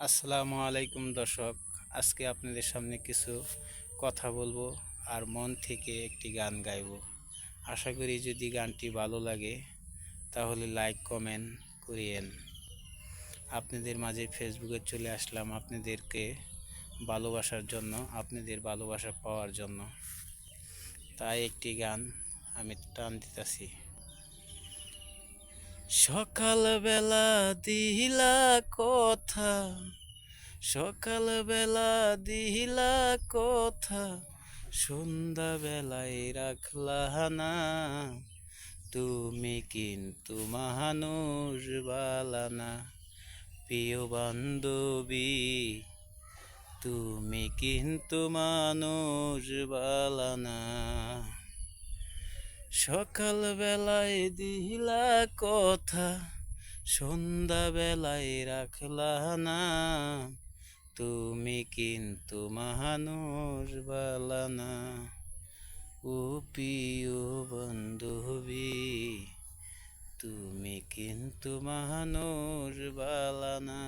আসসালামু আলাইকুম দর্শক। আজকে আপনাদের সামনে কিছু কথা বলবো আর মন থেকে একটি গান গাইবো। আশা করি যদি গানটি ভালো লাগে তাহলে লাইক কমেন্ট করিয়েন। আপনাদের মাঝে ফেসবুকে চলে আসলাম আপনাদেরকে ভালোবাসার জন্য, আপনাদের ভালোবাসা পাওয়ার জন্য। তাই একটি গান আমি টান দিতেছি। সকালবেলা দিলা কথা, সকালবেলা দিলা কথা, সন্ধ্যাবেলায় রাখলা না। তুমি কিন্তু মানুষ বালানা, প্রিয় বান্ধবী, তুমি কিন্তু মানুষ বালানা। সকালবেলায় দিলা কথা, সন্ধ্যাবেলায় রাখলা না। তুমি কিন্তু মানুষ বালানা, ও প্রিয় বান্ধবী, তুমি কিন্তু মানুষ বালানা।